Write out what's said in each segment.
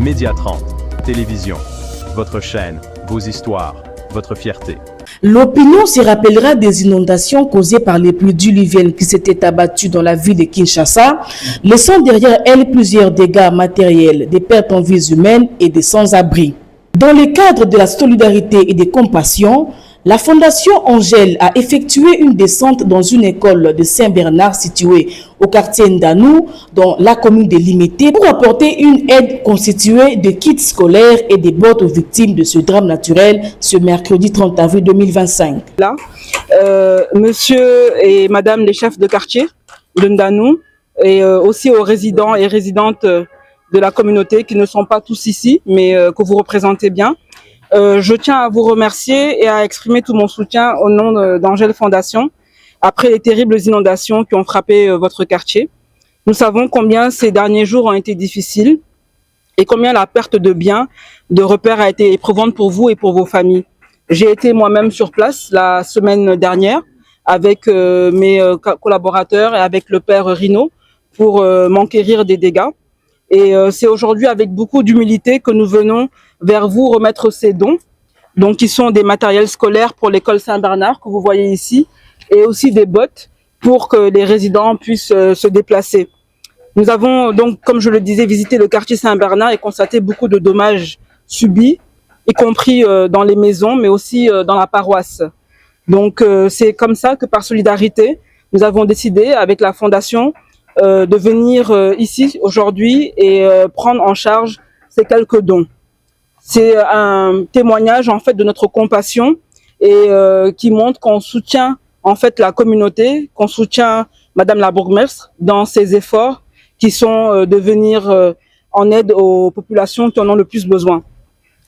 Média 30, télévision, votre chaîne, vos histoires, votre fierté. L'opinion se rappellera des inondations causées par les pluies diluviennes qui s'étaient abattues dans la ville de Kinshasa, laissant derrière elles plusieurs dégâts matériels, des pertes en vies humaines et des sans-abri. Dans le cadre de la solidarité et des compassions, la Fondation Angèle a effectué une descente dans une école de Saint-Bernard située au quartier Ndanou, dans la commune de Limité, pour apporter une aide constituée de kits scolaires et des bottes aux victimes de ce drame naturel ce mercredi 30 avril 2025. Là, monsieur et madame les chefs de quartier de Ndanou et aussi aux résidents et résidentes de la communauté qui ne sont pas tous ici, mais que vous représentez bien. Je tiens à vous remercier et à exprimer tout mon soutien au nom d'Angèle Fondation après les terribles inondations qui ont frappé votre quartier. Nous savons combien ces derniers jours ont été difficiles et combien la perte de biens, de repères a été éprouvante pour vous et pour vos familles. J'ai été moi-même sur place la semaine dernière avec mes collaborateurs et avec le père Rino pour m'enquérir des dégâts. Et c'est aujourd'hui avec beaucoup d'humilité que nous venons vers vous remettre ces dons, donc qui sont des matériels scolaires pour l'école Saint-Bernard que vous voyez ici, et aussi des bottes pour que les résidents puissent se déplacer. Nous avons donc, comme je le disais, visité le quartier Saint-Bernard et constaté beaucoup de dommages subis, y compris dans les maisons, mais aussi dans la paroisse. Donc c'est comme ça que par solidarité, nous avons décidé avec la Fondation de venir ici aujourd'hui et prendre en charge ces quelques dons. C'est un témoignage en fait de notre compassion et qui montre qu'on soutient en fait la communauté, qu'on soutient Madame la bourgmestre dans ses efforts qui sont de venir en aide aux populations qui en ont le plus besoin.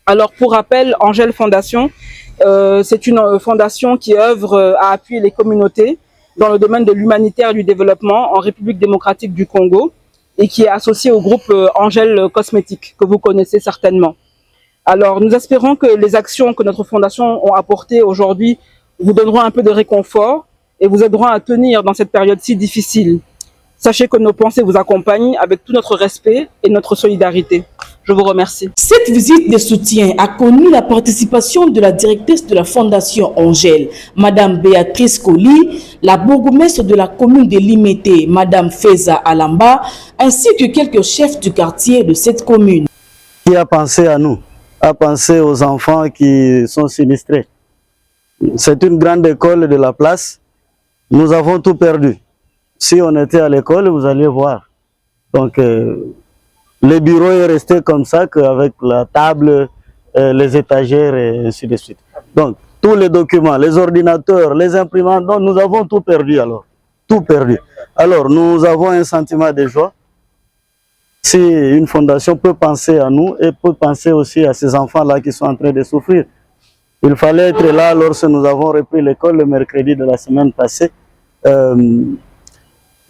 Alors pour rappel, Angèle Fondation, c'est une fondation qui œuvre à appuyer les communautés dans le domaine de l'humanitaire et du développement en République démocratique du Congo et qui est associée au groupe Angèle Cosmétique que vous connaissez certainement. Alors, nous espérons que les actions que notre fondation a apportées aujourd'hui vous donneront un peu de réconfort et vous aideront à tenir dans cette période si difficile. Sachez que nos pensées vous accompagnent avec tout notre respect et notre solidarité. Je vous remercie. Cette visite de soutien a connu la participation de la directrice de la Fondation Angèle, Madame Béatrice Colli, la bourgmestre de la commune de Limité, Madame Feza Alamba, ainsi que quelques chefs du quartier de cette commune. Qui a pensé à nous, a pensé aux enfants qui sont sinistrés. C'est une grande école de la place. Nous avons tout perdu. Si on était à l'école, vous alliez voir. Donc, le bureau est resté comme ça, avec la table, les étagères et ainsi de suite. Donc, tous les documents, les ordinateurs, les imprimantes, donc nous avons tout perdu alors. Tout perdu. Alors, nous avons un sentiment de joie. Si une fondation peut penser à nous et peut penser aussi à ces enfants-là qui sont en train de souffrir. Il fallait être là lorsque nous avons repris l'école le mercredi de la semaine passée.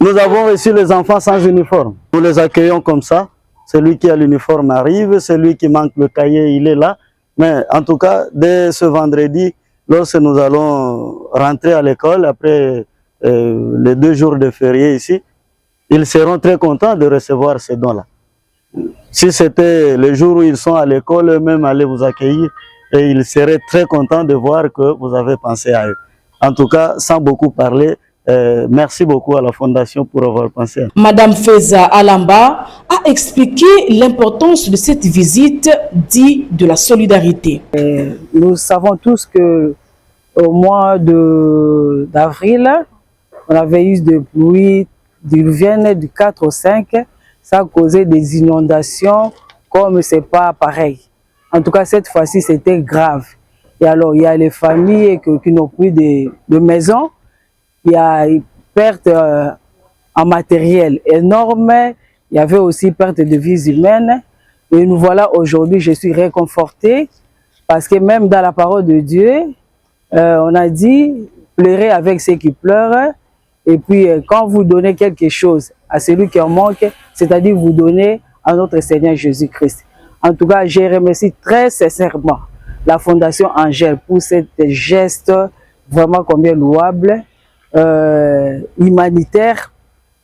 Nous avons reçu les enfants sans uniforme. Nous les accueillons comme ça. Celui qui a l'uniforme arrive, celui qui manque le cahier, il est là. Mais en tout cas, dès ce vendredi, lorsque nous allons rentrer à l'école, après les 2 jours de férié ici, ils seront très contents de recevoir ces dons-là. Si c'était le jour où ils sont à l'école, eux-mêmes allaient vous accueillir et ils seraient très contents de voir que vous avez pensé à eux. En tout cas, sans beaucoup parler, merci beaucoup à la Fondation pour avoir pensé à nous. Madame Feza Alamba a expliqué l'importance de cette visite dite de la solidarité. Nous savons tous que au mois d'avril, on avait eu des pluies diluviennes du 4 au 5. Ça a causé des inondations comme c'est pas pareil. En tout cas, cette fois-ci, c'était grave. Et alors, il y a les familles qui n'ont plus de maison. Il y a une perte en matériel énorme. Il y avait aussi perte de vies humaines. Et nous voilà aujourd'hui, je suis réconfortée parce que même dans la parole de Dieu, on a dit pleurer avec ceux qui pleurent. Et puis, quand vous donnez quelque chose à celui qui en manque, c'est-à-dire vous donnez à notre Seigneur Jésus-Christ. En tout cas, je remercie très sincèrement la Fondation Angèle pour cet geste vraiment combien louable, humanitaire,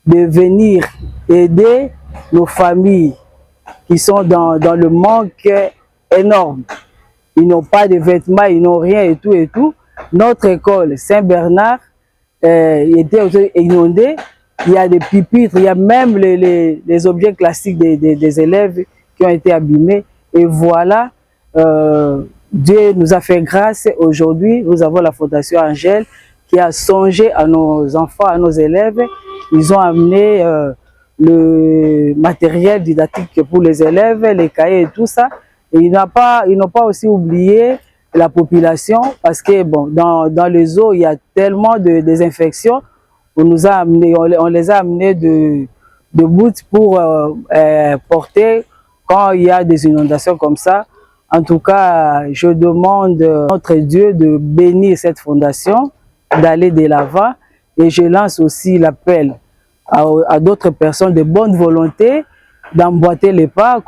de venir aider nos familles qui sont dans le manque énorme. Ils n'ont pas de vêtements, ils n'ont rien et tout et tout. Notre école Saint-Bernard était inondée. Il y a des pupitres, il y a même les objets classiques des élèves qui ont été abîmés. Et voilà, Dieu nous a fait grâce. Aujourd'hui, nous avons la Fondation Angèle qui a songé à nos enfants, à nos élèves. Ils ont amené le matériel didactique pour les élèves, les cahiers et tout ça. Et ils n'ont pas aussi oublié la population parce que bon, dans les eaux, il y a tellement de désinfection. On les a amenés de bout pour porter quand il y a des inondations comme ça. En tout cas, je demande à notre Dieu de bénir cette fondation, d'aller de l'avant. Et je lance aussi l'appel à d'autres personnes de bonne volonté d'emboîter les pas.